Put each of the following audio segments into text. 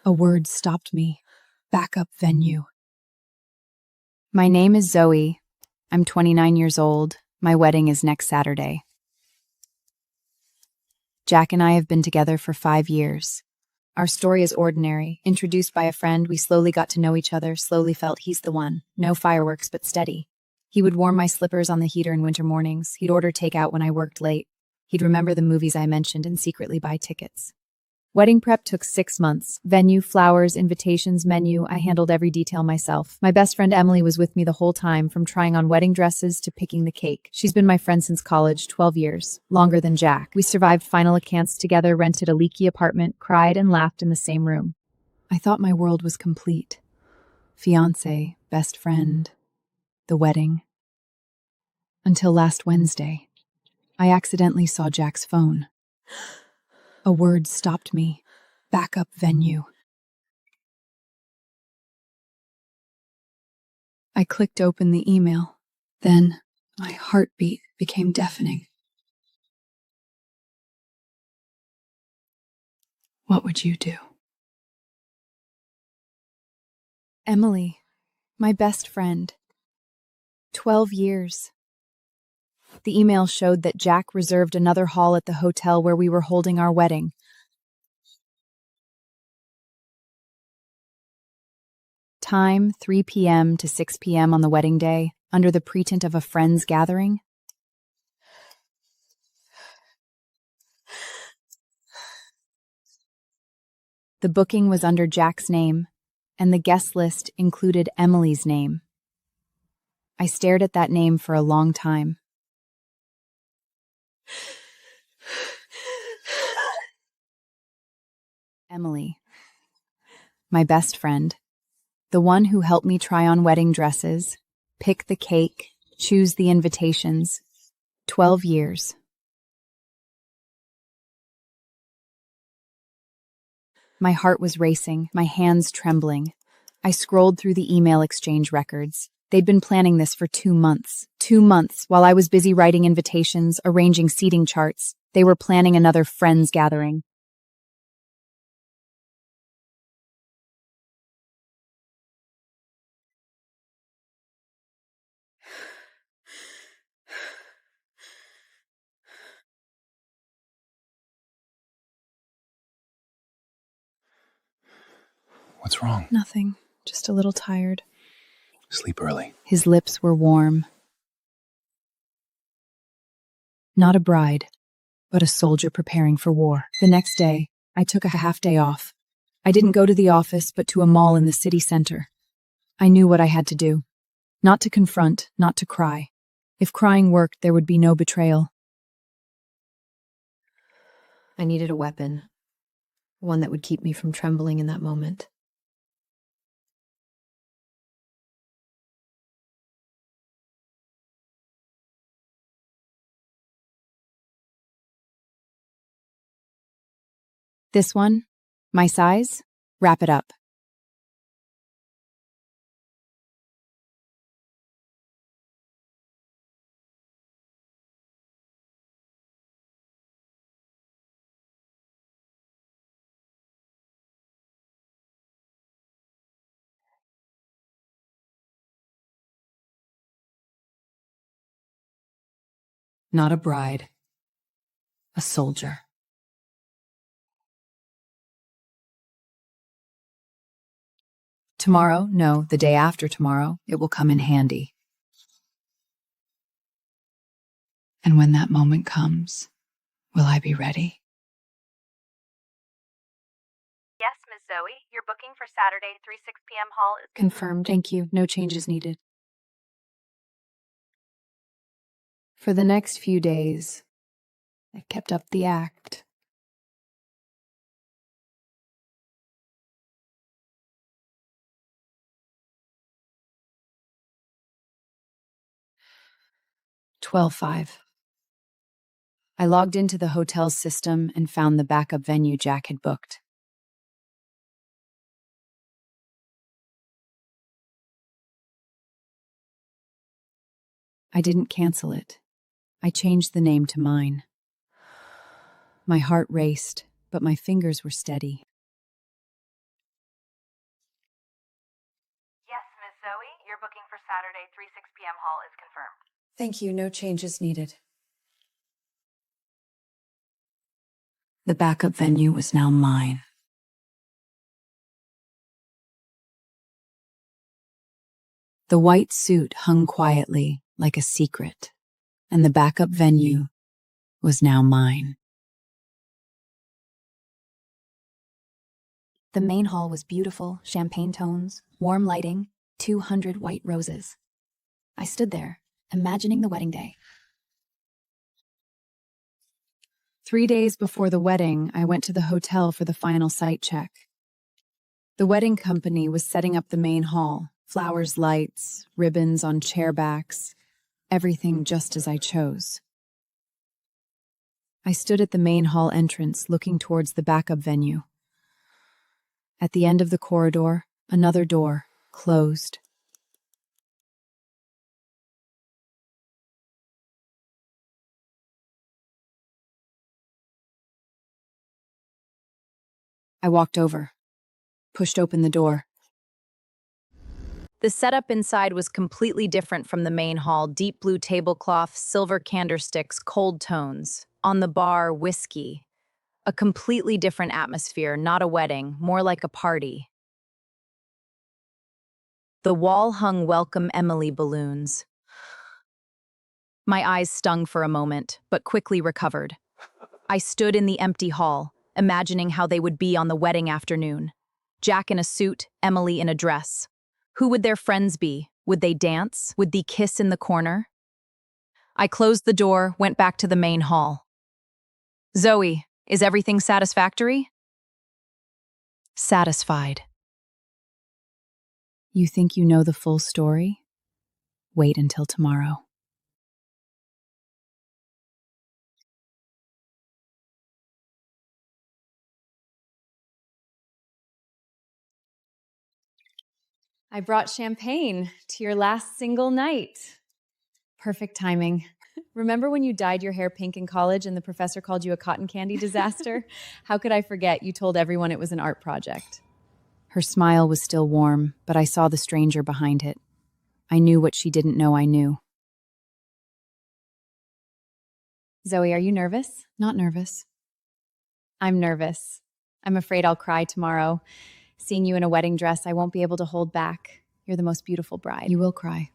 A word stopped me. Backup venue. My name is Zoe. I'm 29 years old. My wedding is next Saturday. Jack and I have been together for 5 years. Our story is ordinary. Introduced by a friend, we slowly got to know each other, slowly felt he's the one. No fireworks, but steady. He would warm my slippers on the heater in winter mornings. He'd order takeout when I worked late. He'd remember the movies I mentioned and secretly buy tickets. Wedding prep took 6 months. Venue, flowers, invitations, menu. I handled every detail myself. My best friend Emily was with me the whole time, from trying on wedding dresses to picking the cake. She's been my friend since college, 12 years. Longer than Jack. We survived final accounts together, rented a leaky apartment, cried and laughed in the same room. I thought my world was complete. Fiancé, best friend, the wedding. Until last Wednesday, I accidentally saw Jack's phone. A word stopped me. Backup venue. I clicked open the email. Then my heartbeat became deafening. What would you do? Emily, my best friend. 12 years. The email showed that Jack reserved another hall at the hotel where we were holding our wedding. Time, 3 p.m. to 6 p.m. on the wedding day, under the pretense of a friends gathering. The booking was under Jack's name, and the guest list included Emily's name. I stared at that name for a long time. Emily, my best friend, the one who helped me try on wedding dresses, pick the cake, choose the invitations. 12 years. My heart was racing, my hands trembling. I scrolled through the email exchange records. They'd been planning this for 2 months. 2 months, while I was busy writing invitations, arranging seating charts. They were planning another friends gathering. What's wrong? Nothing, just a little tired. Sleep early. His lips were warm. Not a bride, but a soldier preparing for war. The next day, I took a half day off. I didn't go to the office, but to a mall in the city center. I knew what I had to do. Not to confront, not to cry. If crying worked, there would be no betrayal. I needed a weapon, one that would keep me from trembling in that moment. This one, my size, wrap it up. Not a bride, a soldier. Tomorrow, no, the day after tomorrow, it will come in handy. And when that moment comes, will I be ready? Yes, Ms. Zoe, your booking for Saturday, 3-6 p.m. hall is Confirmed. Thank you. No changes needed. For the next few days, I kept up the act. $12.05. I logged into the hotel's system and found the backup venue Jack had booked. I didn't cancel it. I changed the name to mine. My heart raced, but my fingers were steady. your booking for Saturday, 3:06 p.m. hall is confirmed. Thank you. No changes needed. The backup venue was now mine. The white suit hung quietly like a secret, and the backup venue was now mine. The main hall was beautiful, champagne tones, warm lighting, 200 white roses. I stood there, imagining the wedding day. 3 days before the wedding, I went to the hotel for the final site check. The wedding company was setting up the main hall, flowers, lights, ribbons on chair backs, everything just as I chose. I stood at the main hall entrance, looking towards the backup venue. At the end of the corridor, another door closed. I walked over, pushed open the door. The setup inside was completely different from the main hall. Deep blue tablecloth, silver candlesticks, cold tones. On the bar, whiskey. A completely different atmosphere, not a wedding, more like a party. The wall hung welcome Emily balloons. My eyes stung for a moment, but quickly recovered. I stood in the empty hall, imagining how they would be on the wedding afternoon. Jack in a suit, Emily in a dress. Who would their friends be? Would they dance? Would they kiss in the corner? I closed the door, went back to the main hall. Zoe, is everything satisfactory? Satisfied. You think you know the full story? Wait until tomorrow. I brought champagne to your last single night. Perfect timing. Remember when you dyed your hair pink in college and the professor called you a cotton candy disaster? How could I forget? You told everyone it was an art project. Her smile was still warm, but I saw the stranger behind it. I knew what she didn't know I knew. Zoe, are you nervous? Not nervous. I'm nervous. I'm afraid I'll cry tomorrow. Seeing you in a wedding dress, I won't be able to hold back. You're the most beautiful bride. You will cry.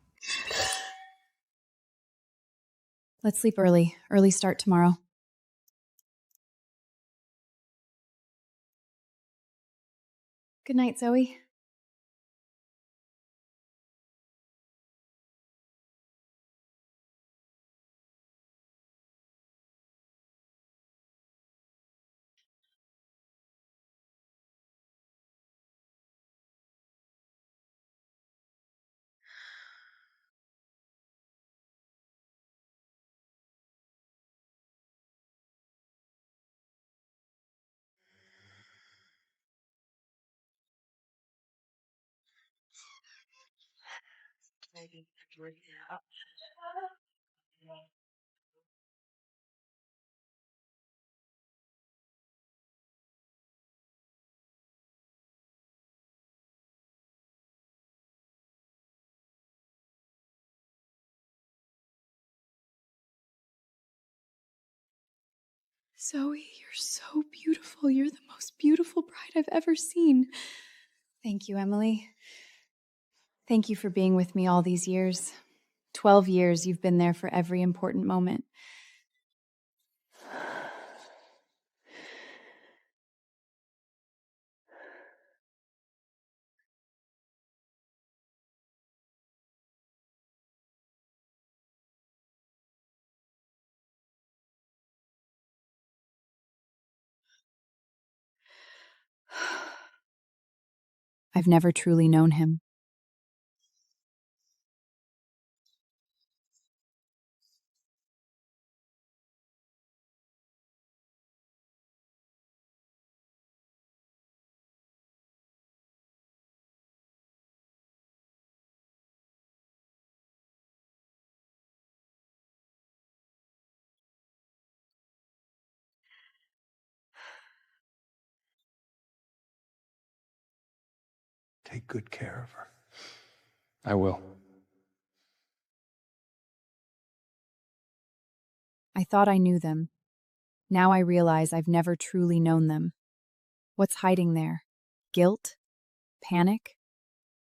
Let's sleep early. Early start tomorrow. Good night, Zoe. Zoe, you're so beautiful. You're the most beautiful bride I've ever seen. Thank you, Emily. Thank you for being with me all these years. 12 years you've been there for every important moment. I've never truly known him. Take good care of her. I will. I thought I knew them. Now I realize I've never truly known them. What's hiding there? Guilt? Panic?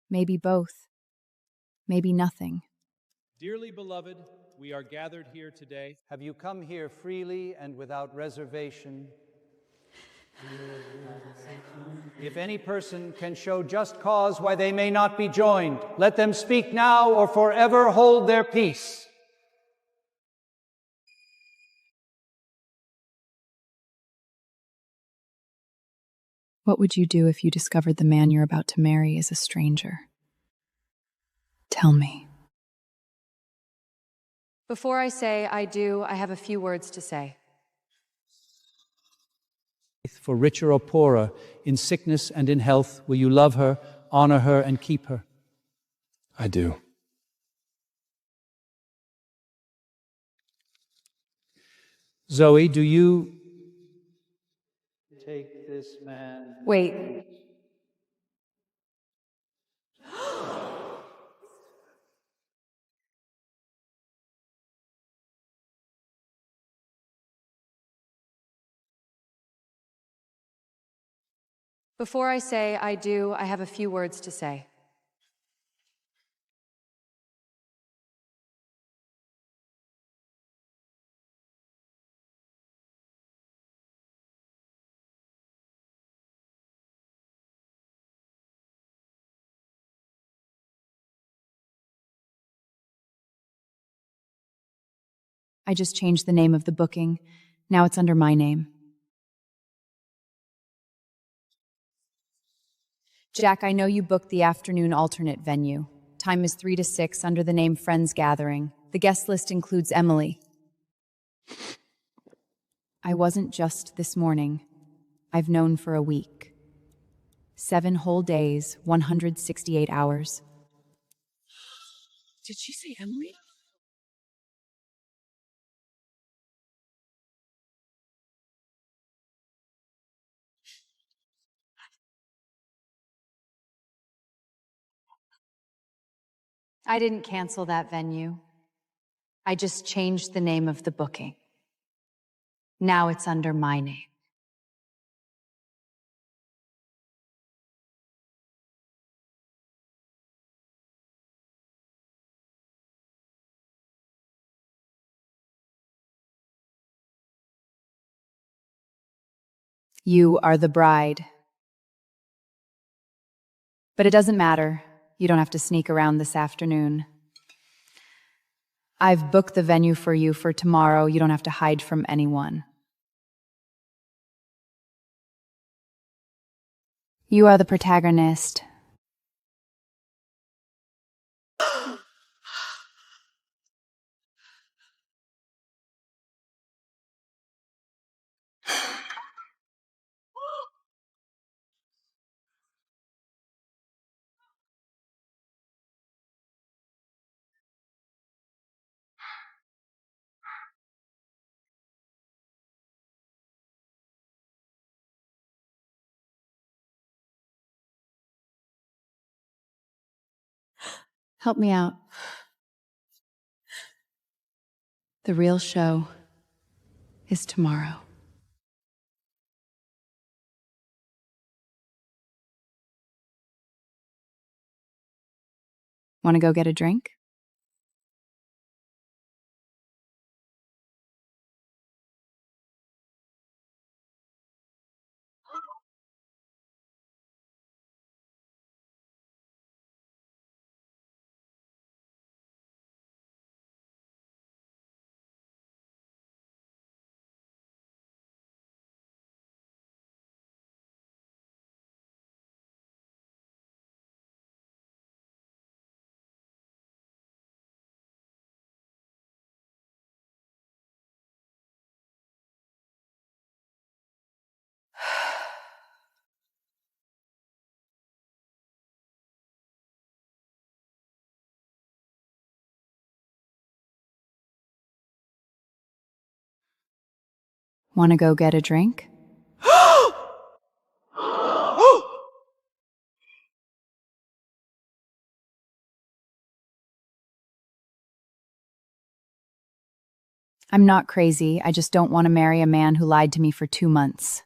Maybe both. Maybe nothing. Dearly beloved, we are gathered here today. Have you come here freely and without reservation? If any person can show just cause why they may not be joined, let them speak now or forever hold their peace. What would you do if you discovered the man you're about to marry is a stranger? Tell me. Before I say I do, I have a few words to say. For richer or poorer, in sickness and in health, will you love her, honor her, and keep her? I do. Zoe, do you take this man? Wait. Before I say I do, I have a few words to say. I just changed the name of the booking. Now it's under my name. Jack, I know you booked the afternoon alternate venue. Time is 3 to 6 under the name Friends Gathering. The guest list includes Emily. I wasn't just this morning. I've known for a week. 7 whole days, 168 hours. Did she say Emily? I didn't cancel that venue. I just changed the name of the booking. Now it's under my name. You are the bride. But it doesn't matter. You don't have to sneak around this afternoon. I've booked the venue for you for tomorrow. You don't have to hide from anyone. You are the protagonist. Help me out. The real show is tomorrow. Want to go get a drink? Want to go get a drink? I'm not crazy. I just don't want to marry a man who lied to me for 2 months.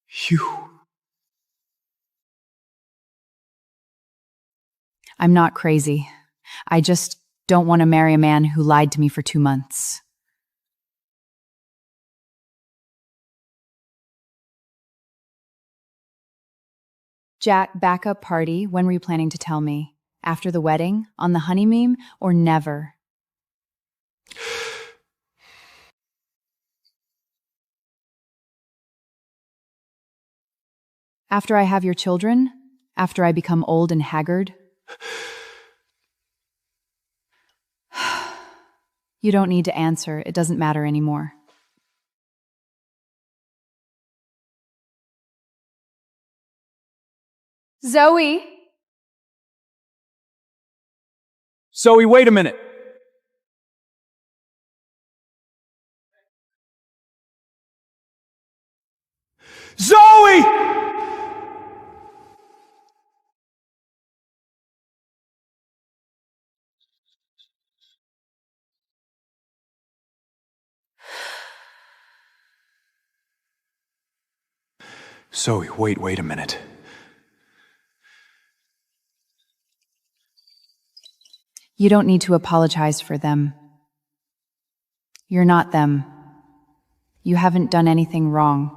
Phew. I'm not crazy. I just don't want to marry a man who lied to me for 2 months. Jack, backup party. When were you planning to tell me? After the wedding? On the honeymoon? Or never? After I have your children? After I become old and haggard? You don't need to answer. It doesn't matter anymore. Zoe! Zoe, wait a minute. Zoe! Zoe, wait a minute. You don't need to apologize for them. You're not them. You haven't done anything wrong.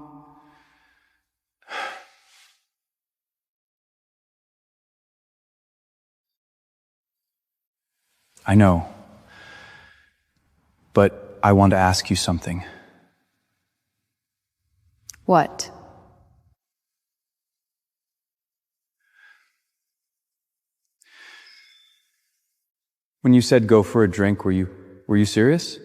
I know. But I want to ask you something. What? When you said go for a drink, were you serious?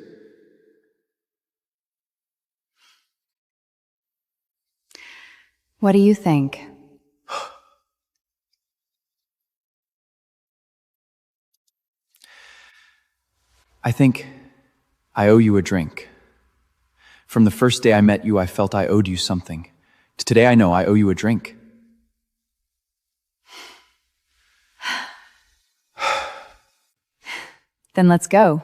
What do you think? I think I owe you a drink. From the first day I met you, I felt I owed you something. Today I know I owe you a drink. Then let's go.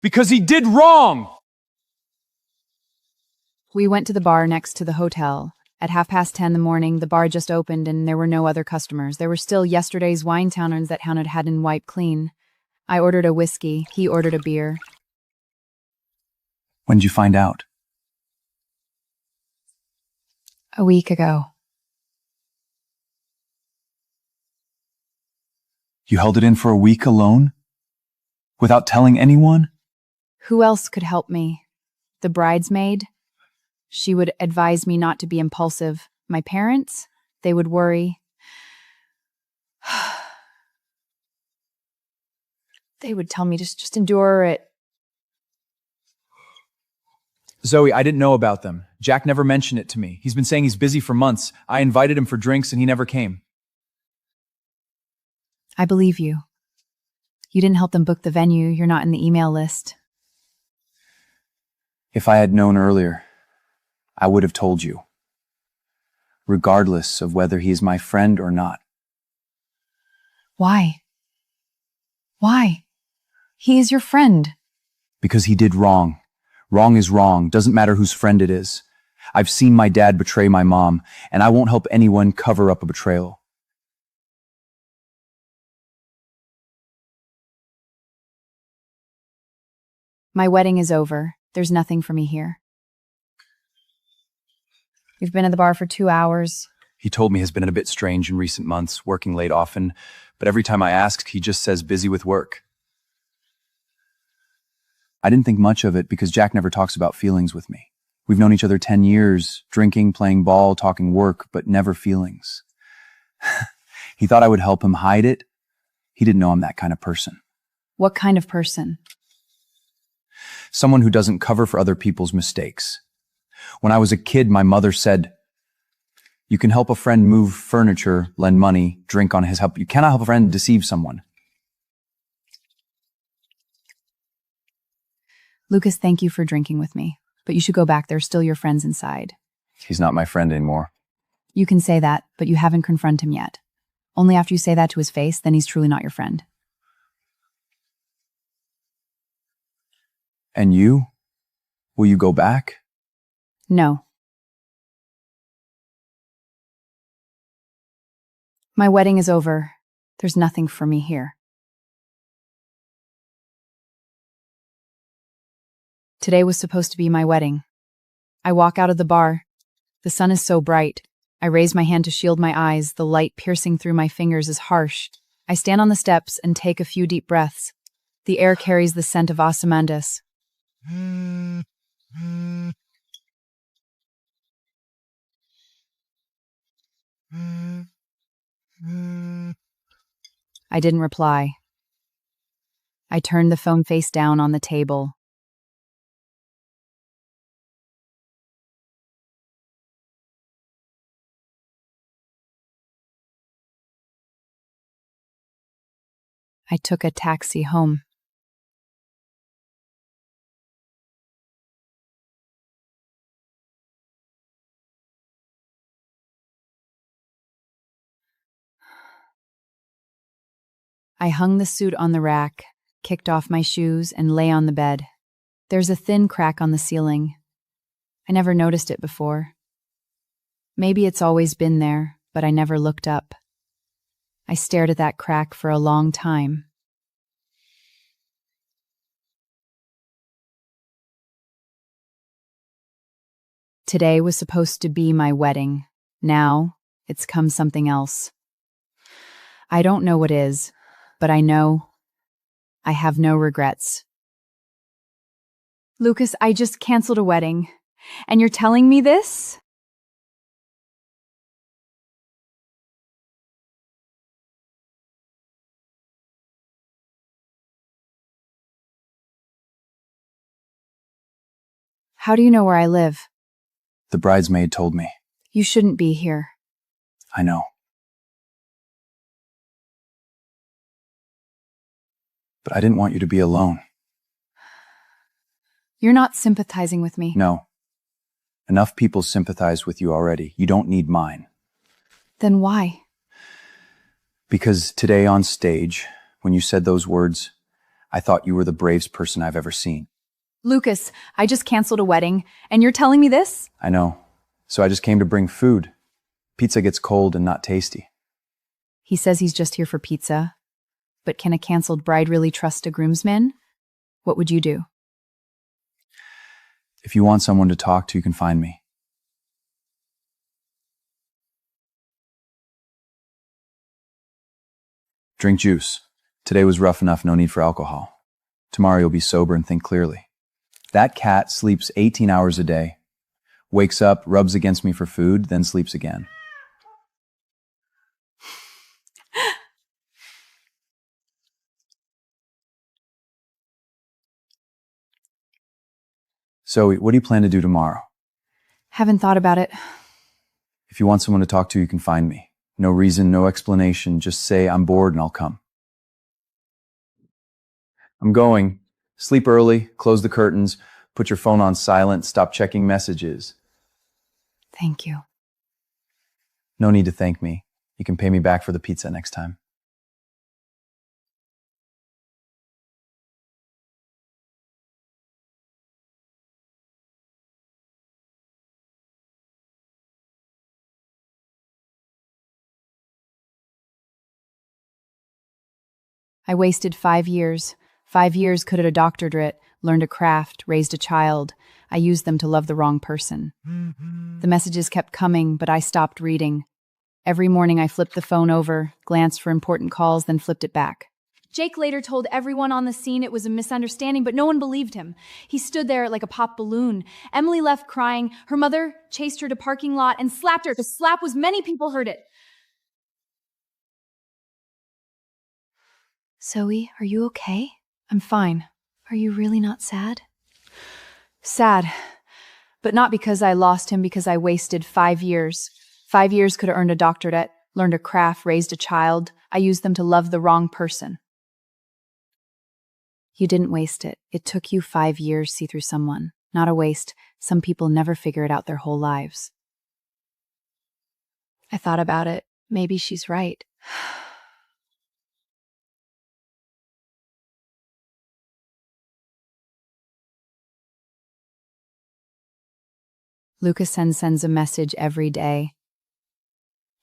Because he did wrong! We went to the bar next to the hotel. At 10:30 in the morning, the bar just opened and there were no other customers. There were still yesterday's wine towners that Hound hadn't wiped clean. I ordered a whiskey. He ordered a beer. When did you find out? A week ago. You held it in for a week alone? Without telling anyone? Who else could help me? The bridesmaid? She would advise me not to be impulsive. My parents? They would worry. They would tell me just endure it. Zoe, I didn't know about them. Jack never mentioned it to me. He's been saying he's busy for months. I invited him for drinks and he never came. I believe you. You didn't help them book the venue. You're not in the email list. If I had known earlier, I would have told you. Regardless of whether he is my friend or not. Why? Why? He is your friend. Because he did wrong. Wrong is wrong. Doesn't matter whose friend it is. I've seen my dad betray my mom, and I won't help anyone cover up a betrayal. My wedding is over. There's nothing for me here. We've been at the bar for 2 hours. He told me has been a bit strange in recent months, working late often, but every time I ask, he just says busy with work. I didn't think much of it because Jack never talks about feelings with me. We've known each other 10 years, drinking, playing ball, talking work, but never feelings. He thought I would help him hide it. He didn't know I'm that kind of person. What kind of person? Someone who doesn't cover for other people's mistakes. When I was a kid, my mother said, you can help a friend move furniture, lend money, drink on his help. You cannot help a friend deceive someone. Lucas, thank you for drinking with me, but you should go back. They're still your friends inside. He's not my friend anymore. You can say that, but you haven't confronted him yet. Only after you say that to his face, then he's truly not your friend. And you? Will you go back? No. My wedding is over. There's nothing for me here. Today was supposed to be my wedding. I walk out of the bar. The sun is so bright. I raise my hand to shield my eyes. The light piercing through my fingers is harsh. I stand on the steps and take a few deep breaths. The air carries the scent of osmanthus. I didn't reply. I turned the phone face down on the table. I took a taxi home. I hung the suit on the rack, kicked off my shoes, and lay on the bed. There's a thin crack on the ceiling. I never noticed it before. Maybe it's always been there, but I never looked up. I stared at that crack for a long time. Today was supposed to be my wedding. Now, it's come something else. I don't know what is, but I know I have no regrets. Lucas, I just canceled a wedding, and you're telling me this? How do you know where I live? The bridesmaid told me. You shouldn't be here. I know. But I didn't want you to be alone. You're not sympathizing with me. No. Enough people sympathize with you already. You don't need mine. Then why? Because today on stage, when you said those words, I thought you were the bravest person I've ever seen. Lucas, I just canceled a wedding, and you're telling me this? I know. So I just came to bring food. Pizza gets cold and not tasty. He says he's just here for pizza. But can a canceled bride really trust a groomsman? What would you do? If you want someone to talk to, you can find me. Drink juice. Today was rough enough, no need for alcohol. Tomorrow you'll be sober and think clearly. That cat sleeps 18 hours a day, wakes up, rubs against me for food, then sleeps again. So, what do you plan to do tomorrow? Haven't thought about it. If you want someone to talk to, you can find me. No reason, no explanation, just say I'm bored and I'll come. I'm going. Sleep early, close the curtains, put your phone on silent, stop checking messages. Thank you. No need to thank me. You can pay me back for the pizza next time. I wasted 5 years. 5 years could have doctored it, learned a craft, raised a child. I used them to love the wrong person. The messages kept coming, but I stopped reading. Every morning I flipped the phone over, glanced for important calls, then flipped it back. Jake later told everyone on the scene it was a misunderstanding, but no one believed him. He stood there like a popped balloon. Emily left crying. Her mother chased her to parking lot and slapped her. The slap was many people heard it. Zoe, are you okay? I'm fine. Are you really not sad? Sad. But not because I lost him, because I wasted 5 years. 5 years could have earned a doctorate, learned a craft, raised a child. I used them to love the wrong person. You didn't waste it. It took you 5 years to see through someone. Not a waste. Some people never figure it out their whole lives. I thought about it. Maybe she's right. Lucas sends a message every day.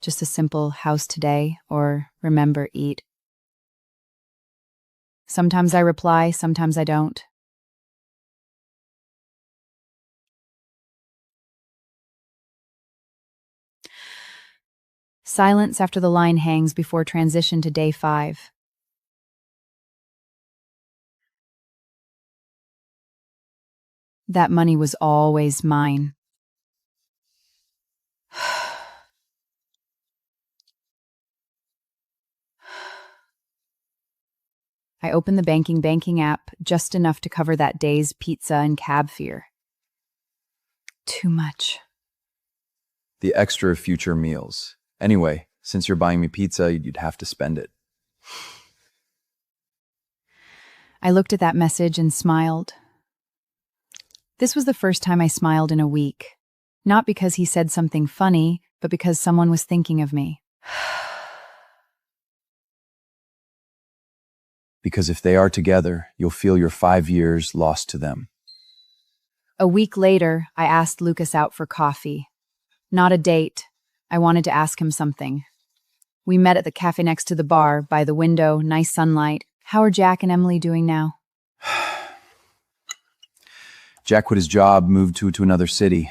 Just a simple how's today or remember eat. Sometimes I reply, sometimes I don't. Silence after the line hangs before transition to day 5. That money was always mine. I opened the banking app just enough to cover that day's pizza and cab fare. Too much. The extra future meals. Anyway, since you're buying me pizza, you'd have to spend it. I looked at that message and smiled. This was the first time I smiled in a week. Not because he said something funny, but because someone was thinking of me. Because if they are together, you'll feel your 5 years lost to them. A week later, I asked Lucas out for coffee. Not a date. I wanted to ask him something. We met at the cafe next to the bar, by the window, nice sunlight. How are Jack and Emily doing now? Jack quit his job, moved to another city.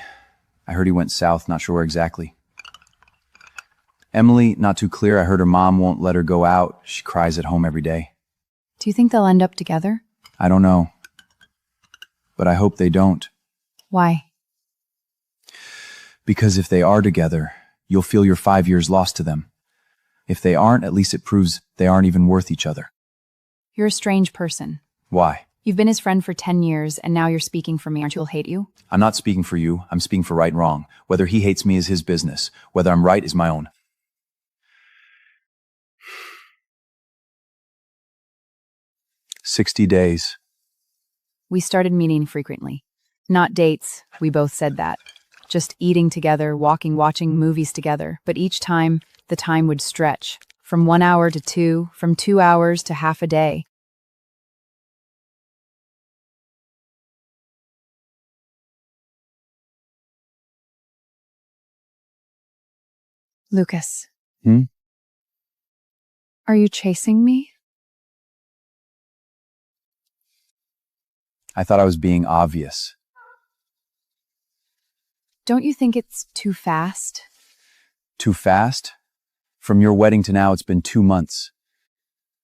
I heard he went south, not sure where exactly. Emily, not too clear. I heard her mom won't let her go out. She cries at home every day. Do you think they'll end up together? I don't know. But I hope they don't. Why? Because if they are together, you'll feel your 5 years lost to them. If they aren't, at least it proves they aren't even worth each other. You're a strange person. Why? You've been his friend for 10 years, and now you're speaking for me. Aren't you? He'll hate you? I'm not speaking for you. I'm speaking for right and wrong. Whether he hates me is his business. Whether I'm right is my own. "60 days. We started meeting frequently. Not dates, we both said that. Just eating together, walking, watching movies together. But each time, the time would stretch. From 1 hour to 2, from 2 hours to half a day. Lucas. Hmm? Are you chasing me? I thought I was being obvious. Don't you think it's too fast? Too fast? From your wedding to now, it's been 2 months.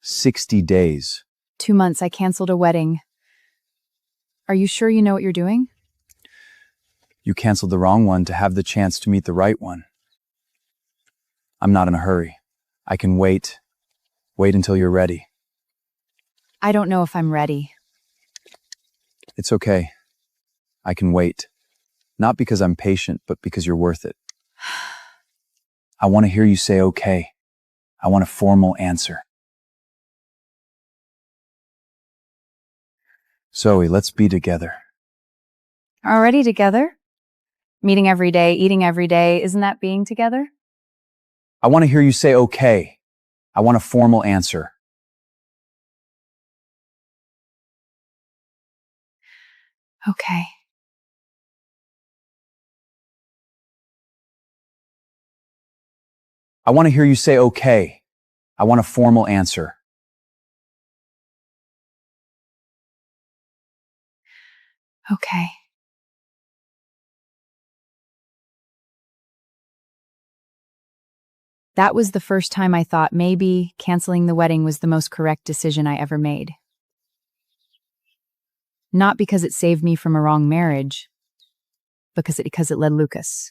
60 days. 2 months, I canceled a wedding. Are you sure you know what you're doing? You canceled the wrong one to have the chance to meet the right one. I'm not in a hurry. I can wait. Wait until you're ready. I don't know if I'm ready. It's okay. I can wait. Not because I'm patient, but because you're worth it. I want to hear you say okay. I want a formal answer. Zoe, let's be together. Already together? Meeting every day, eating every day, isn't that being together? I want to hear you say okay. I want a formal answer. Okay. I want to hear you say okay. I want a formal answer. Okay. That was the first time I thought maybe canceling the wedding was the most correct decision I ever made. Not because it saved me from a wrong marriage, because it led Lucas.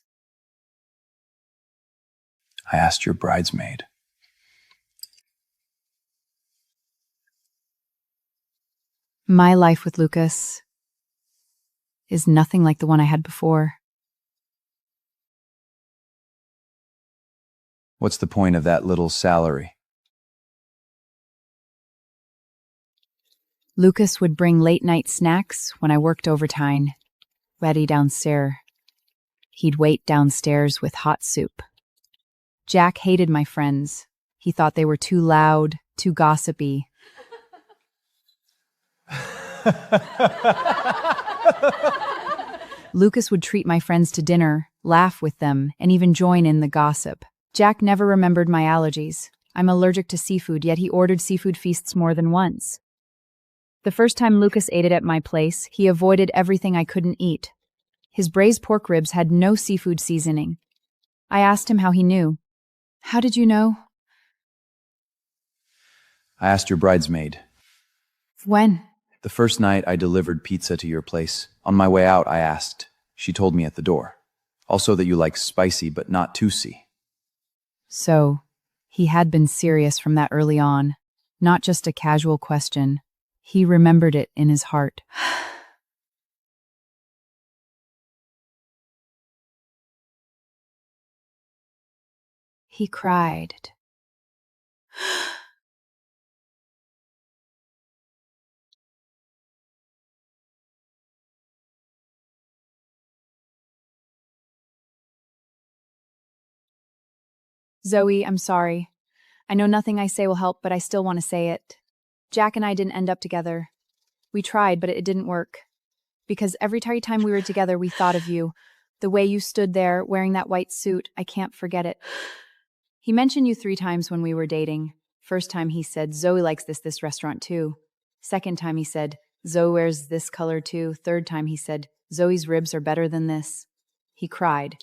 I asked your bridesmaid. My life with Lucas is nothing like the one I had before. What's the point of that little salary? Lucas would bring late-night snacks when I worked overtime, ready downstairs. He'd wait downstairs with hot soup. Jack hated my friends. He thought they were too loud, too gossipy. Lucas would treat my friends to dinner, laugh with them, and even join in the gossip. Jack never remembered my allergies. I'm allergic to seafood, yet he ordered seafood feasts more than once. The first time Lucas ate it at my place, he avoided everything I couldn't eat. His braised pork ribs had no seafood seasoning. I asked him how he knew. How did you know? I asked your bridesmaid. When? The first night I delivered pizza to your place. On my way out, I asked. She told me at the door. Also that you like spicy, but not toothy. So, he had been serious from that early on. Not just a casual question. He remembered it in his heart. He cried. Zoe, I'm sorry. I know nothing I say will help, but I still want to say it. Jack and I didn't end up together. We tried, but it didn't work. Because every time we were together, we thought of you. The way you stood there, wearing that white suit, I can't forget it. He mentioned you 3 times when we were dating. First time he said, Zoe likes this restaurant too. Second time he said, Zoe wears this color too. Third time he said, Zoe's ribs are better than this. He cried.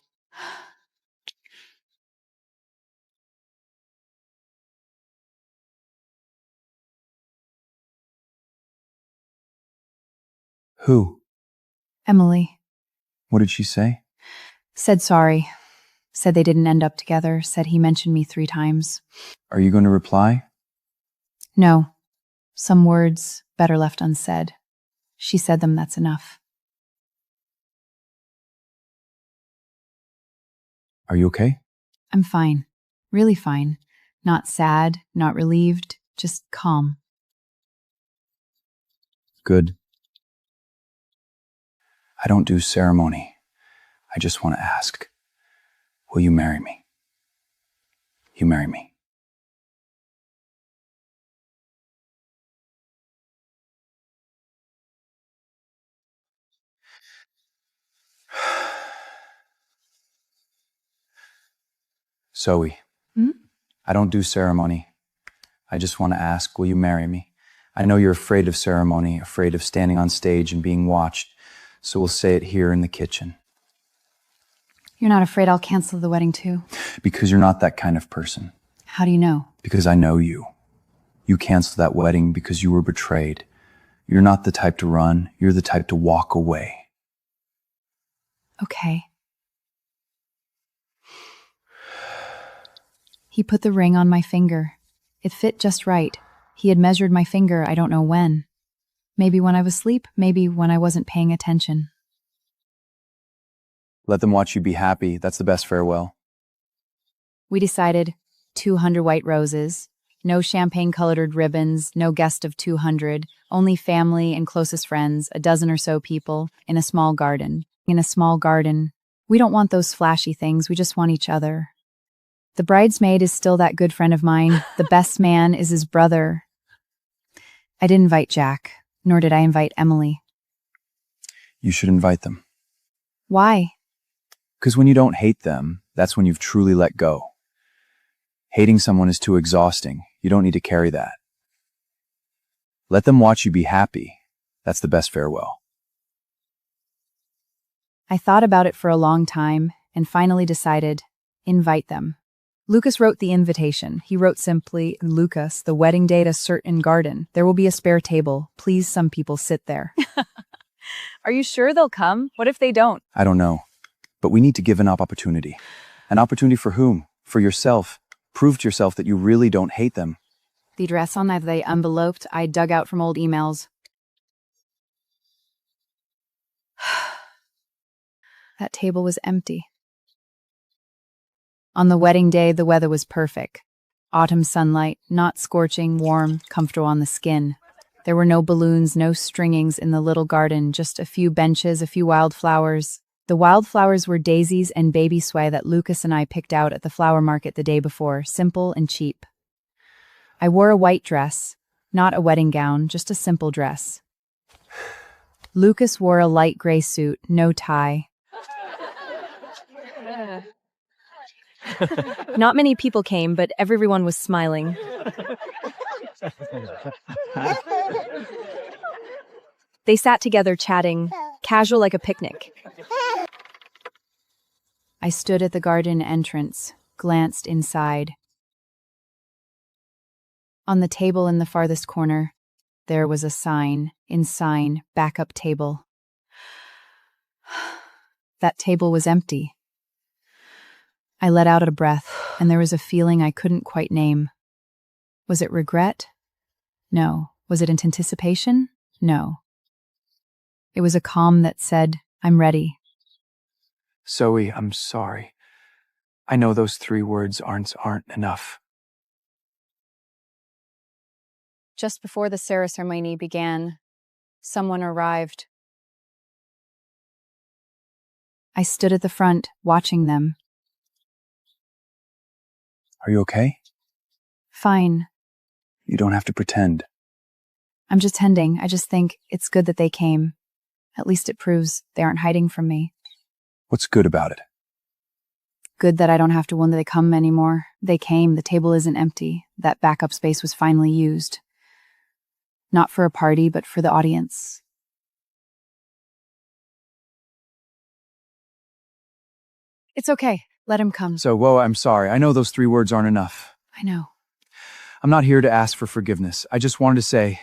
Who? Emily. What did she say? Said sorry. Said they didn't end up together. Said he mentioned me 3 times. Are you going to reply? No. Some words better left unsaid. She said them, that's enough. Are you okay? I'm fine. Really fine. Not sad, not relieved, just calm. Good. I don't do ceremony. I just want to ask, will you marry me? You marry me. Zoe, I don't do ceremony. I just want to ask, will you marry me? I know you're afraid of ceremony, afraid of standing on stage and being watched, so we'll say it here in the kitchen. You're not afraid I'll cancel the wedding too? Because you're not that kind of person. How do you know? Because I know you. You canceled that wedding because you were betrayed. You're not the type to run, you're the type to walk away. Okay. He put the ring on my finger. It fit just right. He had measured my finger, I don't know when. Maybe when I was asleep, maybe when I wasn't paying attention. Let them watch you be happy. That's the best farewell. We decided 200 white roses, no champagne-colored ribbons, no guest of 200, only family and closest friends, a dozen or so people, in a small garden. In a small garden. We don't want those flashy things, we just want each other. The bridesmaid is still that good friend of mine. The best man is his brother. I didn't invite Jack, nor did I invite Emily. You should invite them. Why? Because when you don't hate them, that's when you've truly let go. Hating someone is too exhausting. You don't need to carry that. Let them watch you be happy. That's the best farewell. I thought about it for a long time and finally decided, invite them. Lucas wrote the invitation. He wrote simply, Lucas, the wedding date a certain garden. There will be a spare table. Please, some people sit there. Are you sure they'll come? What if they don't? I don't know. But we need to give an opportunity. An opportunity for whom? For yourself. Prove to yourself that you really don't hate them. The address on the envelope I dug out from old emails. That table was empty. On the wedding day, the weather was perfect. Autumn sunlight, not scorching, warm, comfortable on the skin. There were no balloons, no stringings in the little garden, just a few benches, a few wildflowers. The wildflowers were daisies and baby sway that Lucas and I picked out at the flower market the day before, simple and cheap. I wore a white dress, not a wedding gown, just a simple dress. Lucas wore a light gray suit, no tie. Not many people came, but everyone was smiling. They sat together chatting, casual like a picnic. I stood at the garden entrance, glanced inside. On the table in the farthest corner, there was a sign, backup table. That table was empty. I let out a breath, and there was a feeling I couldn't quite name. Was it regret? No. Was it anticipation? No. It was a calm that said, I'm ready. Zoe, I'm sorry. I know those 3 words aren't enough. Just before the ceremony began, someone arrived. I stood at the front, watching them. Are you okay? Fine. You don't have to pretend. I'm just tending. I just think it's good that they came. At least it proves they aren't hiding from me. What's good about it? Good that I don't have to wonder they come anymore. They came. The table isn't empty. That backup space was finally used. Not for a party, but for the audience. It's okay. Let him come. So, whoa, I'm sorry. I know those 3 words aren't enough. I know. I'm not here to ask for forgiveness. I just wanted to say,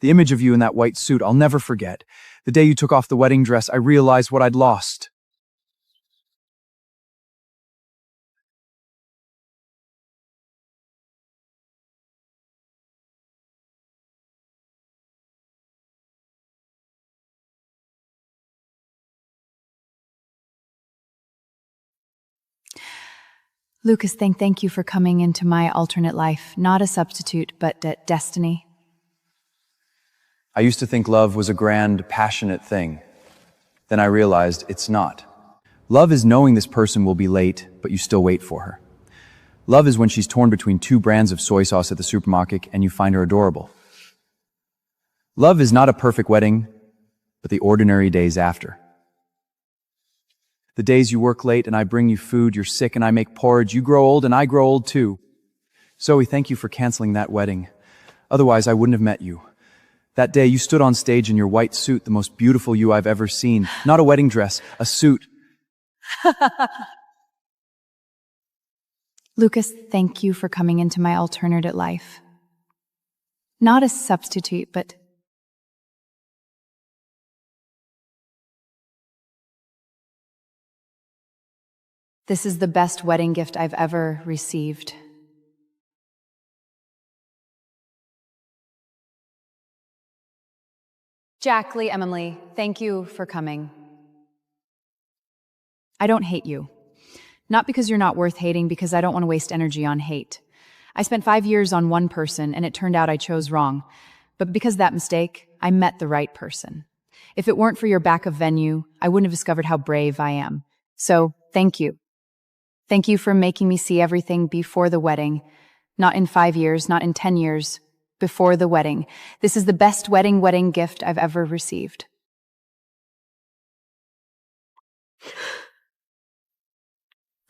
the image of you in that white suit, I'll never forget. The day you took off the wedding dress, I realized what I'd lost. Lucas, thank you for coming into my alternate life. Not a substitute, but destiny. I used to think love was a grand, passionate thing. Then I realized it's not. Love is knowing this person will be late, but you still wait for her. Love is when she's torn between 2 brands of soy sauce at the supermarket and you find her adorable. Love is not a perfect wedding, but the ordinary days after. The days you work late and I bring you food, you're sick and I make porridge, you grow old and I grow old too. Zoe, thank you for canceling that wedding. Otherwise, I wouldn't have met you. That day you stood on stage in your white suit, the most beautiful you I've ever seen. Not a wedding dress, a suit. Lucas, thank you for coming into my alternate life. Not a substitute, but this is the best wedding gift I've ever received. Jack, Lee, Emily, thank you for coming. I don't hate you. Not because you're not worth hating, because I don't want to waste energy on hate. I spent 5 years on one person, and it turned out I chose wrong. But because of that mistake, I met the right person. If it weren't for your backup venue, I wouldn't have discovered how brave I am. So, thank you. Thank you for making me see everything before the wedding. Not in 5 years, not in 10 years. Before the wedding. This is the best wedding gift I've ever received.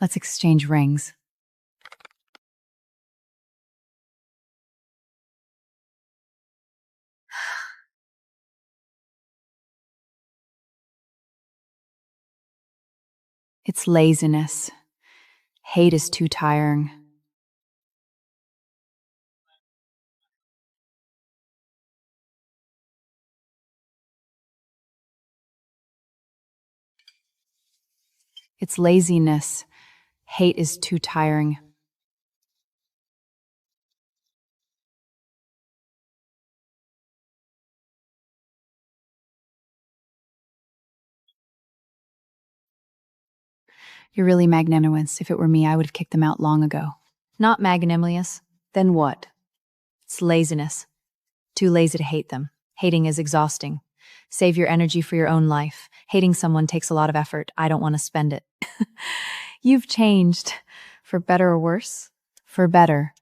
Let's exchange rings. It's laziness. Hate is too tiring. It's laziness. Hate is too tiring. You're really magnanimous. If it were me, I would have kicked them out long ago. Not magnanimous. Then what? It's laziness. Too lazy to hate them. Hating is exhausting. Save your energy for your own life. Hating someone takes a lot of effort. I don't want to spend it. You've changed. For better or worse? For better.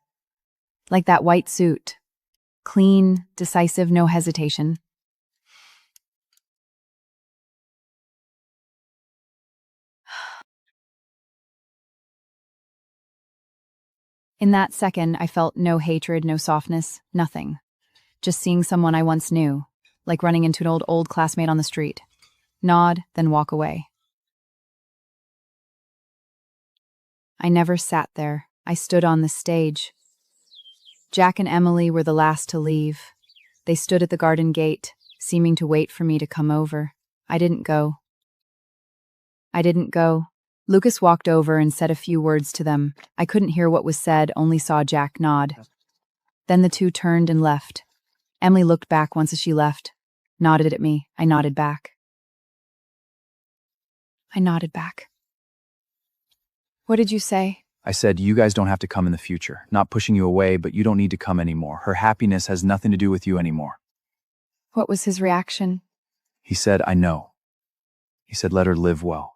Like that white suit. Clean, decisive, no hesitation. In that second, I felt no hatred, no softness, nothing. Just seeing someone I once knew, like running into an old classmate on the street. Nod, then walk away. I never sat there. I stood on the stage. Jack and Emily were the last to leave. They stood at the garden gate, seeming to wait for me to come over. I didn't go. Lucas walked over and said a few words to them. I couldn't hear what was said, only saw Jack nod. Then the two turned and left. Emily looked back once as she left, nodded at me. I nodded back. What did you say? I said, you guys don't have to come in the future. Not pushing you away, but you don't need to come anymore. Her happiness has nothing to do with you anymore. What was his reaction? He said, I know. He said, let her live well.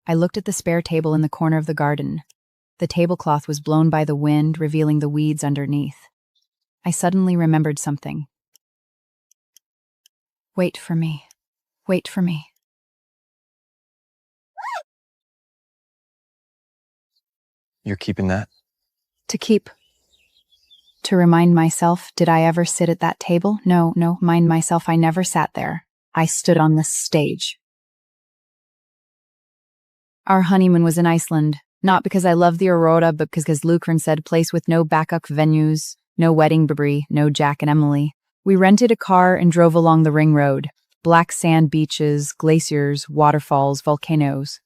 I looked at the spare table in the corner of the garden. The tablecloth was blown by the wind, revealing the weeds underneath. I suddenly remembered something. Wait for me. Wait for me. You're keeping that? To keep. To remind myself, did I ever sit at that table? No, mind myself, I never sat there. I stood on the stage. Our honeymoon was in Iceland, not because I loved the aurora, but because Lucren said place with no backup venues, no wedding debris, no Jack and Emily. We rented a car and drove along the ring road. Black sand beaches, glaciers, waterfalls, volcanoes.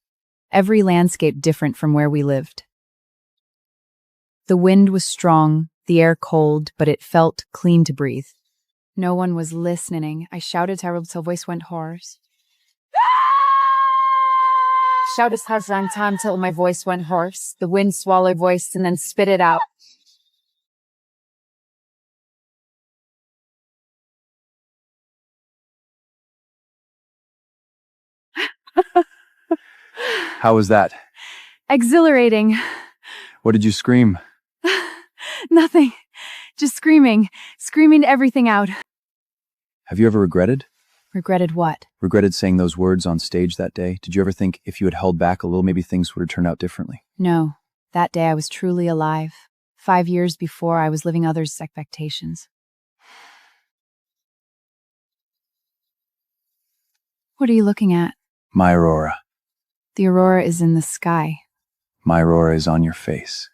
Every landscape different from where we lived. The wind was strong, the air cold, but it felt clean to breathe. No one was listening. I shouted terrible till voice went hoarse. Shouted time till my voice went hoarse. The wind swallowed voice and then spit it out. How was that? Exhilarating. What did you scream? Nothing. Just screaming everything out. Have you ever regretted? Regretted what? Regretted saying those words on stage that day? Did you ever think if you had held back a little, maybe things would have turned out differently? No. That day I was truly alive. 5 years before, I was living others' expectations. What are you looking at? My aurora. The aurora is in the sky. My aurora is on your face.